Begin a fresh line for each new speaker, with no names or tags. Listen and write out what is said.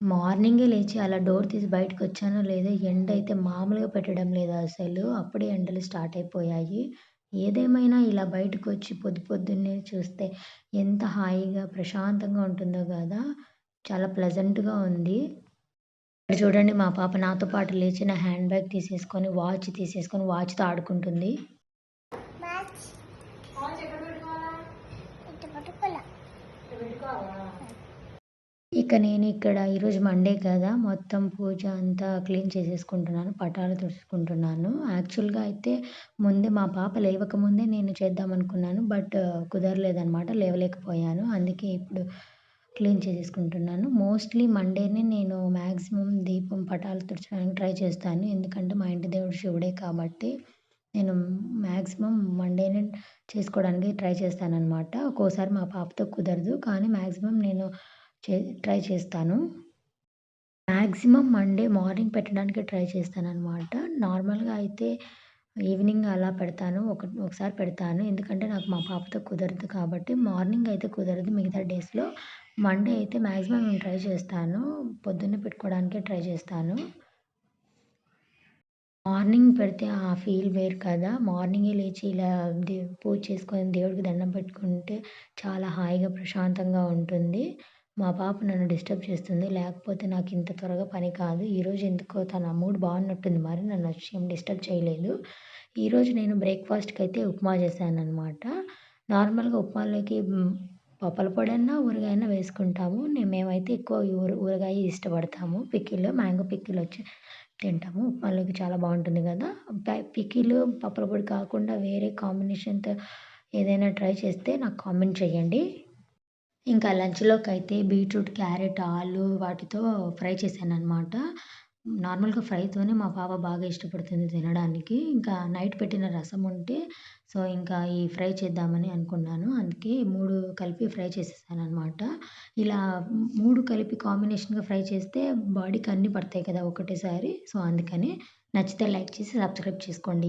మార్నింగే లేచి అలా డోర్ తీసి బయటకొచ్చానో లేదో ఎండైతే మామూలుగా పెట్టడం లేదు అసలు. అప్పుడే ఎండలు స్టార్ట్ అయిపోయాయి. ఏదేమైనా ఇలా బయటకొచ్చి పొద్దున్నే చూస్తే ఎంత హాయిగా, ప్రశాంతంగా ఉంటుందో గదా! చాలా ప్లెజెంట్‌గా ఉంది. ఇక్కడ చూడండి మా పాప నాతో పాటు లేచి నా హ్యాండ్ బ్యాగ్ తీసేసుకొని, వాచ్ తీసేసుకొని వాచ్‌తో ఆడుకుంటుంది. ఇక నేను ఇక్కడ ఈరోజు మండే కదా! మొత్తం పూజ అంతా క్లీన్ చేసేసుకుంటున్నాను. పటాలు తుడుచుకుంటున్నాను. యాక్చువల్‌గా అయితే ముందే మా పాప లేవకముందే నేను చేద్దామనుకున్నాను. బట్ కుదరలేదనమాట. లేవలేకపోయాను. అందుకే ఇప్పుడు క్లీన్ చేసేసుకుంటున్నాను. మోస్ట్‌లీ మండేనే నేను మాక్సిమం దీపం పటాలు తుడచడానికి ట్రై చేస్తాను. ఎందుకంటే మా ఇంటి దేవుడు శివుడే కాబట్టి నేను మాక్సిమం మండేనే చేసుకోవడానికి ట్రై చేస్తాననమాట. ఒక్కోసారి మా పాపతో కుదరదు. కానీ మాక్సిమం నేను చే ట్రై చేస్తాను. మాక్సిమం మండే మార్నింగ్ పెట్టడానికి ట్రై చేస్తాననమాట. నార్మల్‌గా అయితే ఈవినింగ్ అలా పెడతాను. ఒకసారి పెడతాను. ఎందుకంటే నాకు మా పాపతో కుదరదు కాబట్టి మార్నింగ్ అయితే కుదరదు. మిగతా డేస్‌లో మండే అయితే మాక్సిమం నేను ట్రై చేస్తాను. పొద్దున్నే పెట్టుకోవడానికే ట్రై చేస్తాను. మార్నింగ్ పెడితే ఆ ఫీల్ వేరు కదా! మార్నింగే లేచి ఇలా పూజ చేసుకొని దేవుడికి దండం పెట్టుకుంటే చాలా హాయిగా, ప్రశాంతంగా ఉంటుంది. మా పాప నన్ను డిస్టర్బ్ చేస్తుంది. లేకపోతే నాకు ఇంత త్వరగా పని కాదు. ఈరోజు ఎందుకో తన మూడ్ బాగున్నట్టుంది మరి నన్నొచ్చి ఏం డిస్టర్బ్ చేయలేదు. ఈరోజు నేను బ్రేక్‌ఫాస్ట్‌కైతే ఉప్మా చేశాననమాట. నార్మల్‌గా ఉప్మాలోకి పప్పుల పొడన్నా, ఊరగాయన్నా వేసుకుంటాము. మేమైతే ఎక్కువ ఊరగాయ ఇష్టపడతాము. మ్యాంగో పికిల్ వచ్చి తింటాము. ఉప్మాలోకి చాలా బావుంటుంది గదా! పికిలు, పప్పుల పొడి కాకుండా వేరే కాంబినేషన్‌తో ఏదైనా ట్రై చేస్తే నాకు కామెంట్ చేయండి. ఇంకా లంచ్‌లోకైతే బీట్రూట్, క్యారెట్, ఆలు వాటితో ఫ్రై చేశాననమాట. నార్మల్‌గా ఫ్రైతోనే మా పాప బాగా ఇష్టపడుతుంది తినడానికి. ఇంకా నైట్ పెట్టిన రసం ఉంటే, సో, ఇంకా ఈ ఫ్రై చేద్దామని అనుకున్నాను. అందుకే 3 కలిపి ఫ్రై చేసేసాననమాట. ఇలా 3 కలిపి కాంబినేషన్‌గా ఫ్రై చేస్తే బాడీకి అన్నీ పడతాయి కదా! ఒకటేసారి. సో, అందుకని నచ్చితే లైక్ చేసి సబ్స్క్రైబ్ చేసుకోండి.